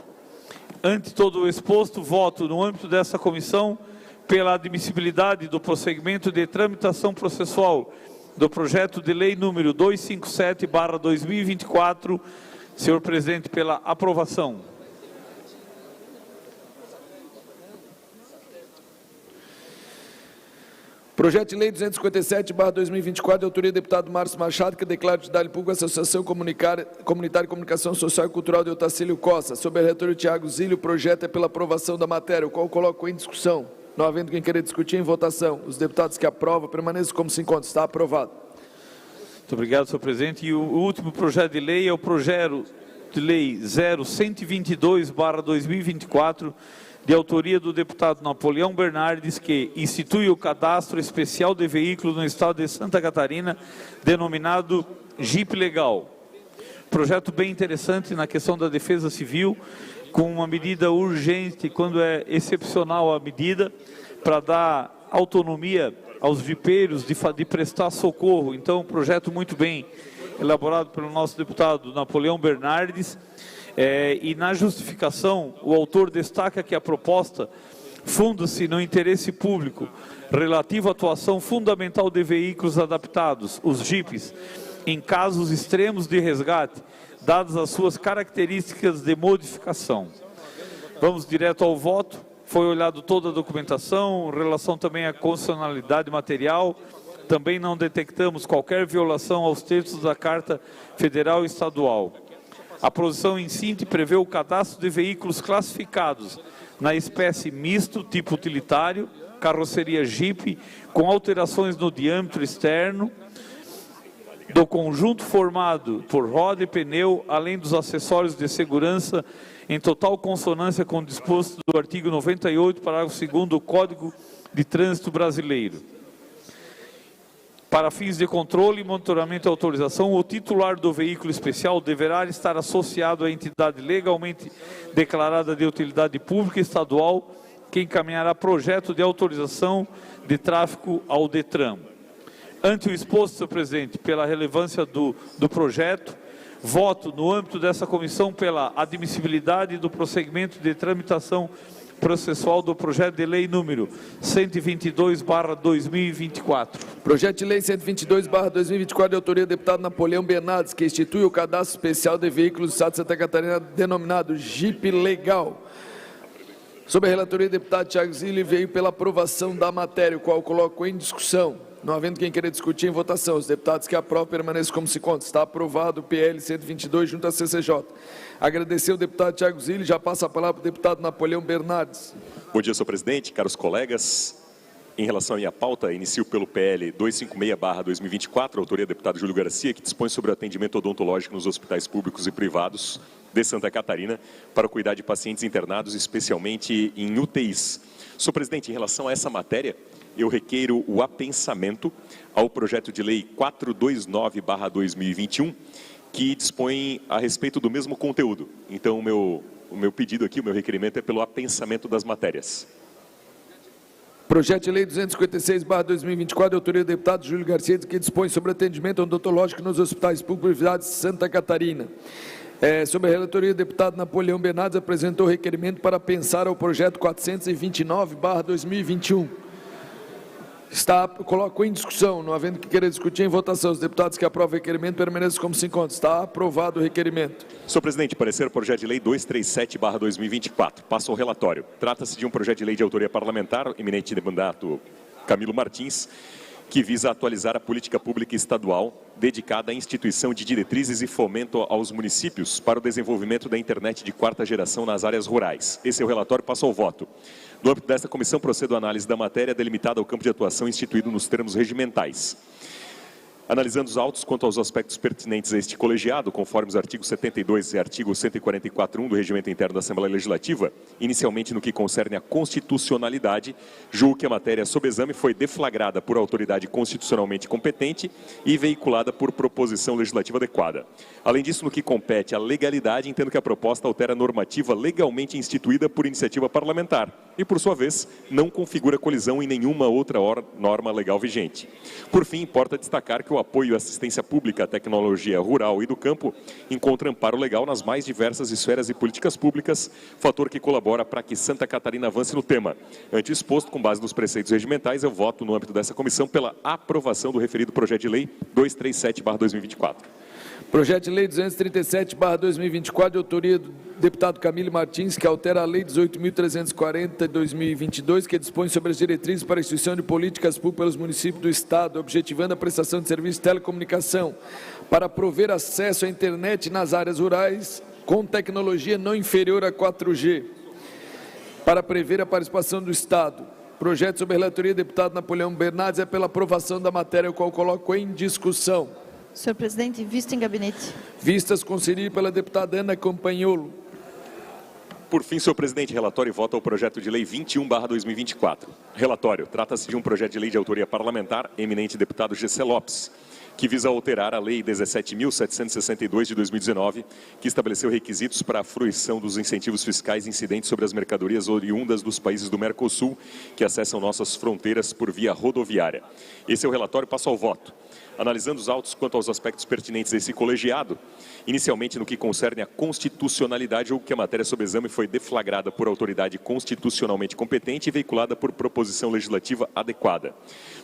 Ante todo o exposto, voto no âmbito dessa comissão pela admissibilidade do prosseguimento de tramitação processual do projeto de lei número 257/2024, senhor presidente, pela aprovação. Projeto de lei 257/2024, de autoria do deputado Márcio Machado, que declara de utilidade pública a Associação Comunitária de Comunicação Social e Cultural de Otacílio Costa. Sob a relatoria do Tiago Zílio, o projeto é pela aprovação da matéria, o qual coloco em discussão. Não havendo quem queira discutir, em votação. Os deputados que aprovam permaneçam como se encontram. Está aprovado. Muito obrigado, senhor presidente. E o último projeto de lei é o projeto de lei 0122/2024, de autoria do deputado Napoleão Bernardes, que institui o cadastro especial de veículo no estado de Santa Catarina, denominado Jeep Legal. Projeto bem interessante na questão da defesa civil, com uma medida urgente, quando é excepcional a medida, para dar autonomia aos jipeiros de prestar socorro. Então, um projeto muito bem elaborado pelo nosso deputado Napoleão Bernardes. E na justificação, o autor destaca que a proposta funda-se no interesse público relativo à atuação fundamental de veículos adaptados, os jipes, em casos extremos de resgate, dadas as suas características de modificação. Vamos direto ao voto. foi olhado toda a documentação, em relação também à constitucionalidade material. Também não detectamos qualquer violação aos textos da Carta Federal e Estadual. A proposição em síntese prevê o cadastro de veículos classificados na espécie misto, tipo utilitário, carroceria Jeep, com alterações no diâmetro externo do conjunto formado por roda e pneu, além dos acessórios de segurança, em total consonância com o disposto do artigo 98, parágrafo 2º do Código de Trânsito Brasileiro. Para fins de controle, monitoramento e autorização, o titular do veículo especial deverá estar associado à entidade legalmente declarada de utilidade pública estadual, que encaminhará projeto de autorização de tráfego ao DETRAN. Ante o exposto, senhor presidente, pela relevância do projeto, voto no âmbito dessa comissão pela admissibilidade do prosseguimento de tramitação processual do projeto de lei número 122/2024. Projeto de lei 122/2024, de autoria do deputado Napoleão Bernardes, que institui o cadastro especial de veículos do Estado de Santa Catarina, denominado Jeep Legal. Sob a relatoria do deputado Thiago Zilli, veio pela aprovação da matéria, o qual coloco em discussão. Não havendo quem queira discutir em votação, os deputados que aprovam permaneçam como se conta. Está aprovado o PL 122 junto à CCJ. Agradecer ao deputado Thiago Zilli, já passa a palavra para o deputado Napoleão Bernardes. Bom dia, senhor presidente, caros colegas. Em relação à minha pauta, inicio pelo PL 256/2024, autoria do deputado Júlio Garcia, que dispõe sobre o atendimento odontológico nos hospitais públicos e privados de Santa Catarina para cuidar de pacientes internados, especialmente em UTIs. Senhor presidente, em relação a essa matéria, eu requeiro o apensamento ao projeto de lei 429/2021, que dispõe a respeito do mesmo conteúdo. Então, o meu pedido aqui, o meu requerimento é pelo apensamento das matérias. Projeto de lei 256/2024, de autoria do deputado Júlio Garcia, que dispõe sobre atendimento odontológico nos hospitais públicos e privados de Santa Catarina. Sobre a relatoria, o deputado Napoleão Bernardes apresentou requerimento para pensar ao projeto 429/2021. Coloco em discussão, não havendo que queira discutir em votação. Os deputados que aprovam o requerimento permaneçam como se encontra. Está aprovado o requerimento. Senhor presidente, parecer projeto de lei 237/2024. Passo ao relatório. Trata-se de um projeto de lei de autoria parlamentar, eminente de mandato Camilo Martins, que visa atualizar a política pública estadual dedicada à instituição de diretrizes e fomento aos municípios para o desenvolvimento da internet de quarta geração nas áreas rurais. Esse é o relatório, passo ao voto. No âmbito desta comissão, procedo à análise da matéria delimitada ao campo de atuação instituído nos termos regimentais. Analisando os autos quanto aos aspectos pertinentes a este colegiado, conforme os artigos 72 e artigo 144.1 do Regimento Interno da Assembleia Legislativa, inicialmente no que concerne à constitucionalidade, julgo que a matéria sob exame foi deflagrada por autoridade constitucionalmente competente e veiculada por proposição legislativa adequada. Além disso, no que compete à legalidade, entendo que a proposta altera a normativa legalmente instituída por iniciativa parlamentar e, por sua vez, não configura colisão em nenhuma outra norma legal vigente. Por fim, importa destacar que o apoio e assistência pública à tecnologia rural e do campo encontra amparo legal nas mais diversas esferas e políticas públicas, fator que colabora para que Santa Catarina avance no tema. Ante exposto, com base nos preceitos regimentais, eu voto no âmbito dessa comissão pela aprovação do referido projeto de lei 237/2024. Projeto de lei 237/2024, de autoria do deputado Camilo Martins, que altera a lei 18.340 de 2022, que dispõe sobre as diretrizes para a instituição de políticas públicas pelos municípios do Estado, objetivando a prestação de serviços de telecomunicação para prover acesso à internet nas áreas rurais com tecnologia não inferior a 4G, para prever a participação do Estado. Projeto sob a relatoria do deputado Napoleão Bernardes é pela aprovação da matéria, o qual coloco em discussão. Senhor presidente, vista em gabinete. Vistas concedidas pela deputada Ana Campanholo. Por fim, senhor presidente, relatório e voto ao projeto de lei 21/2024. Relatório. Trata-se de um projeto de lei de autoria parlamentar, eminente deputado Gessé Lopes, que visa alterar a Lei 17.762 de 2019, que estabeleceu requisitos para a fruição dos incentivos fiscais incidentes sobre as mercadorias oriundas dos países do Mercosul, que acessam nossas fronteiras por via rodoviária. Esse é o relatório, passo ao voto. Analisando os autos quanto aos aspectos pertinentes a esse colegiado, inicialmente no que concerne à constitucionalidade, ou que a matéria sob exame foi deflagrada por autoridade constitucionalmente competente e veiculada por proposição legislativa adequada.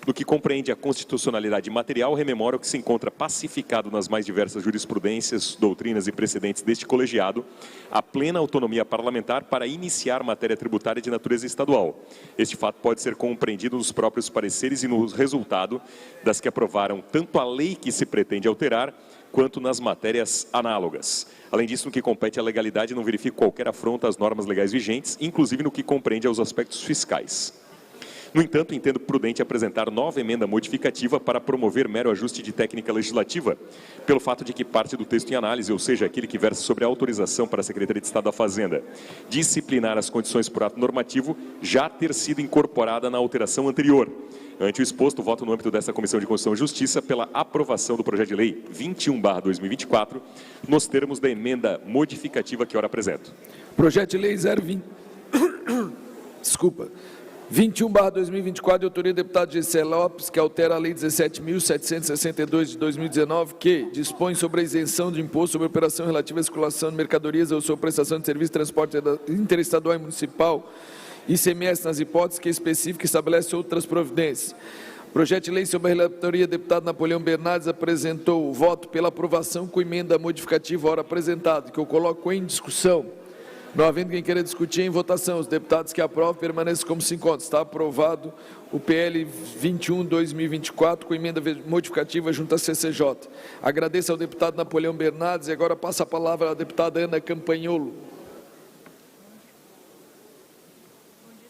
No que compreende a constitucionalidade material, rememoro que se encontra pacificado nas mais diversas jurisprudências, doutrinas e precedentes deste colegiado, a plena autonomia parlamentar para iniciar matéria tributária de natureza estadual. Este fato pode ser compreendido nos próprios pareceres e no resultado das que aprovaram tanto a lei que se pretende alterar, quanto nas matérias análogas. Além disso, no que compete à legalidade, não verifico qualquer afronta às normas legais vigentes, inclusive no que compreende aos aspectos fiscais. No entanto, entendo prudente apresentar nova emenda modificativa para promover mero ajuste de técnica legislativa, pelo fato de que parte do texto em análise, ou seja, aquele que versa sobre a autorização para a Secretaria de Estado da Fazenda disciplinar as condições por ato normativo, já ter sido incorporada na alteração anterior. Ante o exposto, voto no âmbito desta Comissão de Constituição e Justiça pela aprovação do projeto de lei 21/2024, nos termos da emenda modificativa que ora apresento. Projeto de lei 21/2024, de autoria do deputado Gessé Lopes, que altera a lei 17.762 de 2019, que dispõe sobre a isenção de imposto sobre operação relativa à circulação de mercadorias ou sobre prestação de serviço de transporte interestadual e municipal, ICMS nas hipóteses que especifica e estabelece outras providências. Projeto de lei sobre a relatoria do deputado Napoleão Bernardes apresentou o voto pela aprovação com emenda modificativa ora apresentada, que eu coloco em discussão. Não havendo quem queira discutir em votação, os deputados que aprovam permaneçam como se encontram. Está aprovado o PL 21/2024 com emenda modificativa junto à CCJ. Agradeço ao deputado Napoleão Bernardes e agora passo a palavra à deputada Ana Campanholo.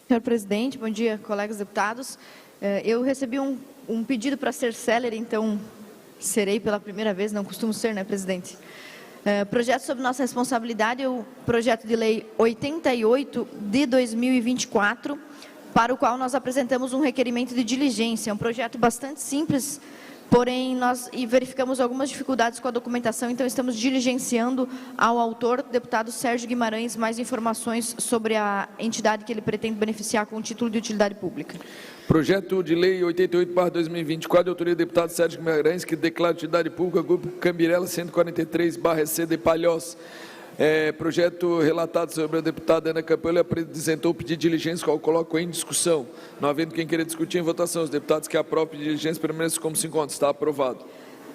Senhor presidente, bom dia, colegas deputados. Eu recebi um pedido para ser célere, então serei pela primeira vez, não costumo ser, né, presidente? Projeto sob nossa responsabilidade, o projeto de lei 88 de 2024, para o qual nós apresentamos um requerimento de diligência. É um projeto bastante simples, porém nós verificamos algumas dificuldades com a documentação, então estamos diligenciando ao autor, deputado Sérgio Guimarães, mais informações sobre a entidade que ele pretende beneficiar com o título de utilidade pública. Projeto de lei 88/2024, de autoria do deputado Sérgio Guimarães, que declara utilidade pública, Grupo Cambirela 143/EC de Palhoça. Projeto relatado sobre a deputada Ana Campanholo apresentou o pedido de diligência, qual coloco em discussão. Não havendo quem queira discutir em votação, os deputados que aprovam o pedido de diligência permanecem como se encontram. Está aprovado.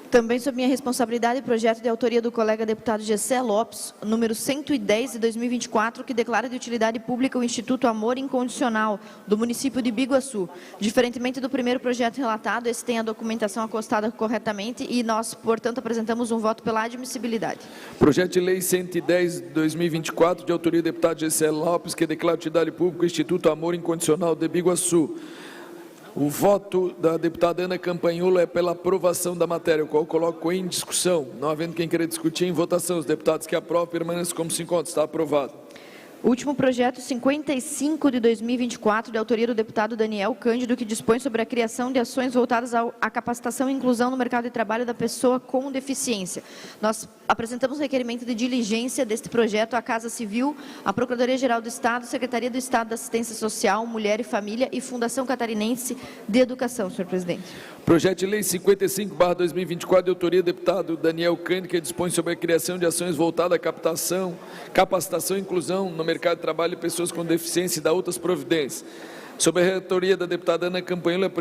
Também sob minha responsabilidade, projeto de autoria do colega deputado Gessé Lopes, número 110 de 2024, que declara de utilidade pública o Instituto Amor Incondicional, do município de Biguaçu. Diferentemente do primeiro projeto relatado, esse tem a documentação acostada corretamente e nós, portanto, apresentamos um voto pela admissibilidade. Projeto de lei 110 de 2024, de autoria do deputado Gessé Lopes, que declara de utilidade pública o Instituto Amor Incondicional de Biguaçu. O voto da deputada Ana Campanholo é pela aprovação da matéria, o qual coloco em discussão. Não havendo quem queira discutir em votação, os deputados que aprovam permanecem como se encontram. Está aprovado. Último projeto 55 de 2024, de autoria do deputado Daniel Cândido, que dispõe sobre a criação de ações voltadas à capacitação e inclusão no mercado de trabalho da pessoa com deficiência. Nós apresentamos requerimento de diligência deste projeto à Casa Civil, à Procuradoria-Geral do Estado, Secretaria do Estado da Assistência Social, Mulher e Família e Fundação Catarinense de Educação, senhor presidente. Projeto de lei 55/2024, de autoria do deputado Daniel Cândido, que dispõe sobre a criação de ações voltadas à capacitação e inclusão no mercado de trabalho de pessoas com deficiência e da outras providências. Sob a relatoria da deputada Ana Campanholo,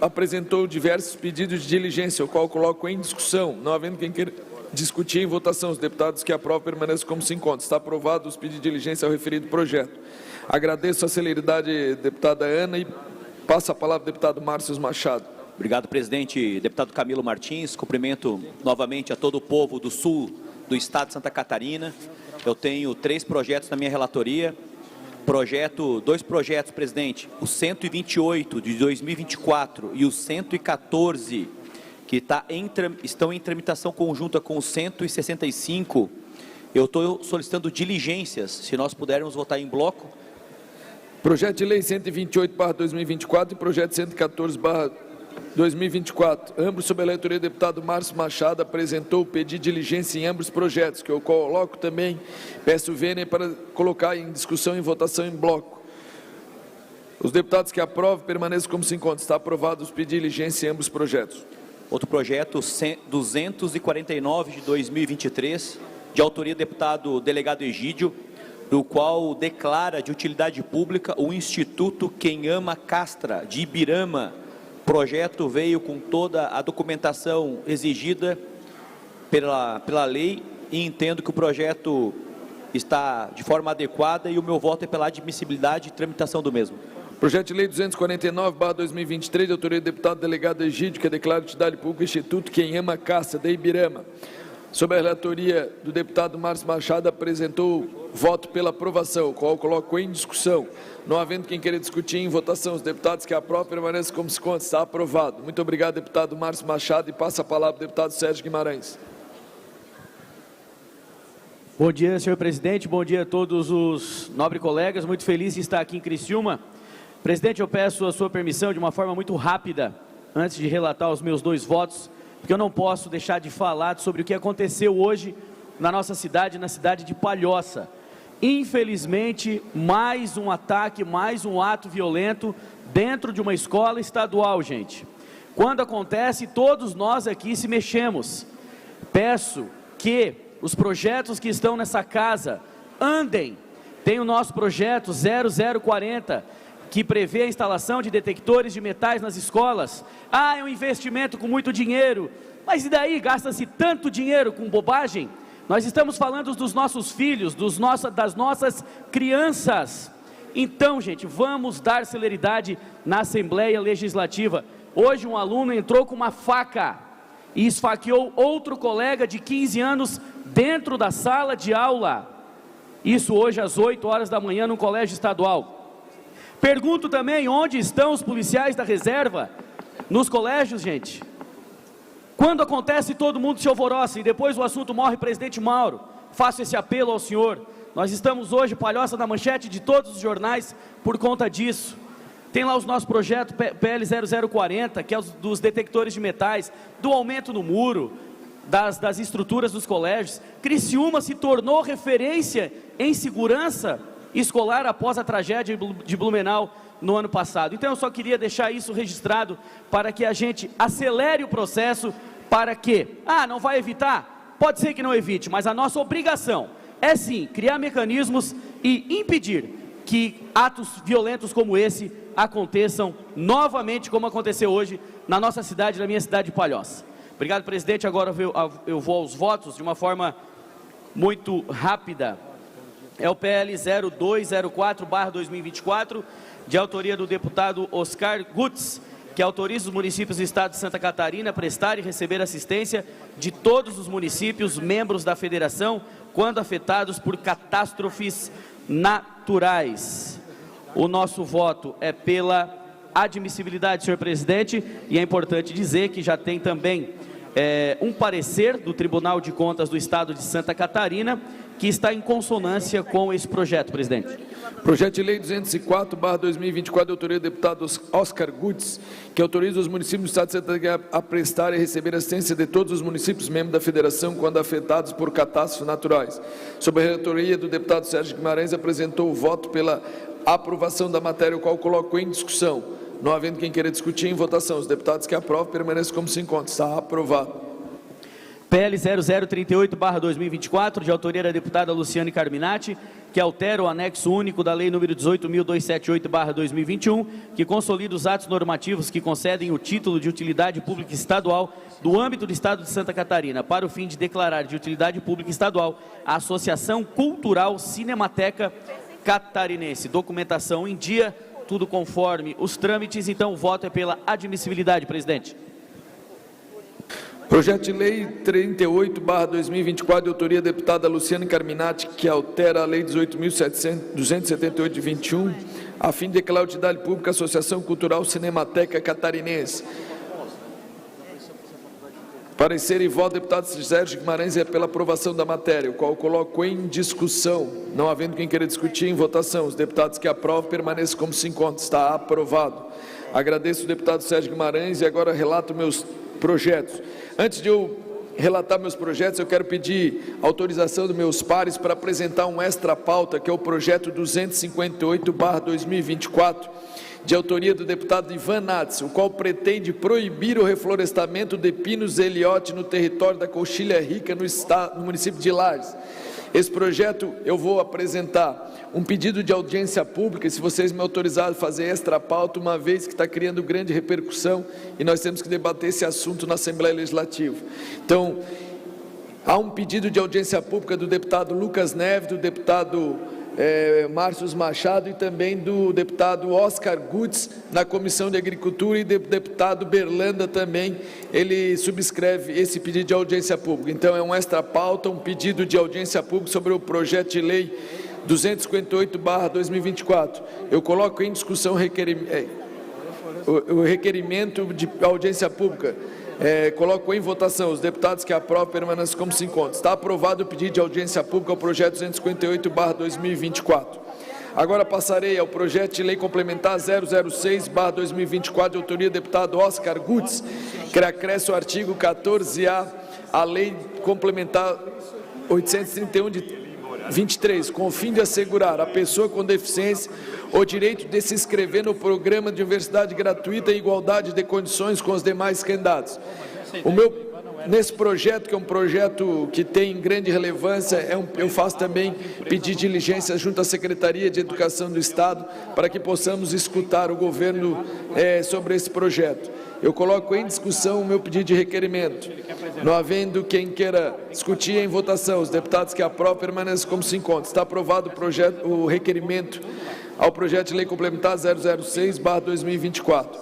apresentou diversos pedidos de diligência, o qual coloco em discussão. Não havendo quem queira discutir em votação, os deputados que aprovam permanecem como se encontram. Está aprovado os pedidos de diligência ao referido projeto. Agradeço a celeridade, deputada Ana, e passo a palavra ao deputado Márcio Machado. Obrigado, presidente. Deputado Camilo Martins, cumprimento novamente a todo o povo do sul do estado de Santa Catarina. Eu tenho 3 projetos na minha relatoria. Dois projetos, presidente, o 128 de 2024 e o 114, que estão em tramitação conjunta com o 165. Eu estou solicitando diligências, se nós pudermos votar em bloco. Projeto de lei 128/2024 e projeto 114/2024, ambos sob a relatoria do deputado Márcio Machado, apresentou o pedido de diligência em ambos projetos, que eu coloco também, peço vênia para colocar em discussão e votação em bloco. Os deputados que aprovam permaneçam como se encontram. Está aprovado os pedidos de diligência em ambos projetos. Outro projeto, 249 de 2023, de autoria do deputado delegado Egídio, do qual declara de utilidade pública o Instituto Quem Ama Castra, de Ibirama, projeto veio com toda a documentação exigida pela lei e entendo que o projeto está de forma adequada e o meu voto é pela admissibilidade e tramitação do mesmo. Projeto de Lei 249/2023, de autoria do deputado delegado Egídio, que declara utilidade pública o Instituto Quem Ama Caça, de Ibirama. Sob a relatoria do deputado Márcio Machado, apresentou voto pela aprovação, o qual coloco em discussão. Não havendo quem queira discutir em votação, os deputados que aprovam permanecem como se consta. Está aprovado. Muito obrigado, deputado Márcio Machado, e passa a palavra ao deputado Sérgio Guimarães. Bom dia, senhor presidente, bom dia a todos os nobres colegas, muito feliz de estar aqui em Criciúma. Presidente, eu peço a sua permissão de uma forma muito rápida, antes de relatar os meus 2 votos, porque eu não posso deixar de falar sobre o que aconteceu hoje na nossa cidade, na cidade de Palhoça. Infelizmente, mais um ataque, mais um ato violento dentro de uma escola estadual, gente. Quando acontece, todos nós aqui se mexemos. Peço que os projetos que estão nessa casa andem. Tem o nosso projeto 0040, que prevê a instalação de detectores de metais nas escolas. É um investimento com muito dinheiro, mas e daí? Gasta-se tanto dinheiro com bobagem? Nós estamos falando dos nossos filhos, das nossas crianças. Então, gente, vamos dar celeridade na Assembleia Legislativa. Hoje um aluno entrou com uma faca e esfaqueou outro colega de 15 anos dentro da sala de aula. Isso hoje às 8 horas da manhã no colégio estadual. Pergunto também, onde estão os policiais da reserva? Nos colégios, gente. Quando acontece, todo mundo se alvoroça e depois o assunto morre, presidente Mauro. Faço esse apelo ao senhor. Nós estamos hoje, Palhoça, na manchete de todos os jornais por conta disso. Tem lá os nossos projetos PL 0040, que é os dos detectores de metais, do aumento no muro, das estruturas dos colégios. Criciúma se tornou referência em segurança escolar após a tragédia de Blumenau no ano passado. Então eu só queria deixar isso registrado para que a gente acelere o processo, para que, não vai evitar? Pode ser que não evite, mas a nossa obrigação é sim criar mecanismos e impedir que atos violentos como esse aconteçam novamente, como aconteceu hoje na nossa cidade, na minha cidade de Palhoça. Obrigado, presidente. Agora eu vou aos votos de uma forma muito rápida. É o PL 0204/2024, de autoria do deputado Oscar Gutz, que autoriza os municípios do estado de Santa Catarina a prestar e receber assistência de todos os municípios membros da federação quando afetados por catástrofes naturais. O nosso voto é pela admissibilidade, senhor presidente, e é importante dizer que já tem também um parecer do Tribunal de Contas do Estado de Santa Catarina, que está em consonância com esse projeto, presidente. Projeto de Lei 204/2024, de autoria do deputado Oscar Gutz, que autoriza os municípios do Estado de Santa Catarina a prestar e receber assistência de todos os municípios membros da Federação quando afetados por catástrofes naturais. Sob a relatoria do deputado Sérgio Guimarães, apresentou o voto pela aprovação da matéria, o qual coloco em discussão. Não havendo quem queira discutir, em votação. Os deputados que aprovam permanecem como se encontram. Está aprovado. PL 0038/2024, de autoria da deputada Luciane Carminati, que altera o anexo único da Lei nº 18.278/2021, que consolida os atos normativos que concedem o título de utilidade pública estadual do âmbito do Estado de Santa Catarina, para o fim de declarar de utilidade pública estadual a Associação Cultural Cinemateca Catarinense. Documentação em dia, tudo conforme os trâmites, então o voto é pela admissibilidade, presidente. Projeto de Lei 38/2024, de autoria da deputada Luciane Carminati, que altera a Lei 18.278 de 21, a fim de declarar utilidade pública a Associação Cultural Cinemateca Catarinense. Parecer e voto do deputado Sérgio Guimarães é pela aprovação da matéria, o qual coloco em discussão. Não havendo quem queira discutir, em votação. Os deputados que aprovam permanecem como se encontram. Está aprovado. Agradeço o deputado Sérgio Guimarães e agora relato meus projetos. Antes de eu relatar meus projetos, eu quero pedir autorização dos meus pares para apresentar um extra pauta, que é o projeto 258/2024, de autoria do deputado Ivan Nats, o qual pretende proibir o reflorestamento de pinos e eliote no território da Coxilha Rica, no município de Lages. Esse projeto eu vou apresentar um pedido de audiência pública, se vocês me autorizarem a fazer extra pauta, uma vez que está criando grande repercussão e nós temos que debater esse assunto na Assembleia Legislativa. Então, há um pedido de audiência pública do deputado Lucas Neves, do deputado Márcio Machado e também do deputado Oscar Gutz na Comissão de Agricultura e do deputado Berlanda também, ele subscreve esse pedido de audiência pública. Então é um extra pauta, um pedido de audiência pública sobre o projeto de lei 258/2024. Eu coloco em discussão o requerimento de audiência pública. Coloco em votação. Os deputados que aprovam permanecem como se encontram. Está aprovado o pedido de audiência pública ao projeto 258/2024. Agora passarei ao projeto de lei complementar 006/2024, de autoria do deputado Oscar Gutz, que acresce o artigo 14A à lei complementar 831 de 23, com o fim de assegurar à pessoa com deficiência o direito de se inscrever no programa de universidade gratuita em igualdade de condições com os demais candidatos. Nesse projeto, que é um projeto que tem grande relevância, eu faço também pedir diligência junto à Secretaria de Educação do Estado para que possamos escutar o governo sobre esse projeto. Eu coloco em discussão o meu pedido de requerimento. Não havendo quem queira discutir em votação, os deputados que aprovam permanecem como se encontram. Está aprovado o requerimento ao projeto de lei complementar 006/2024.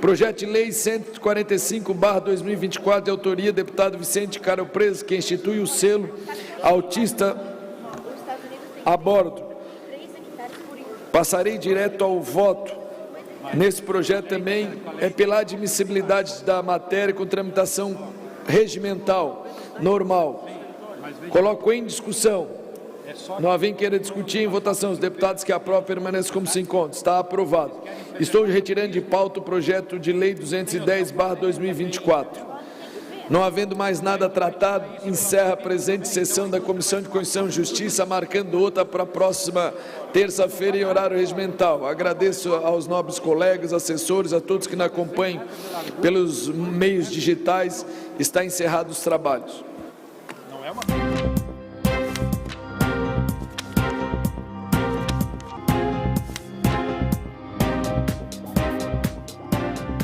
Projeto de lei 145/2024, de autoria do deputado Vicente Caro Preso, que institui o selo autista a bordo. Passarei direto ao voto. Nesse projeto também pela admissibilidade da matéria com tramitação regimental, normal. Coloco em discussão. Não havendo queira discutir em votação. Os deputados que aprovam permanecem como se encontram. Está aprovado. Estou retirando de pauta o projeto de lei 210/2024. Não havendo mais nada tratado, encerra a presente sessão da Comissão de Constituição e Justiça, marcando outra para a próxima terça-feira em horário regimental. Agradeço aos nobres colegas, assessores, a todos que nos acompanham pelos meios digitais. Está encerrado os trabalhos.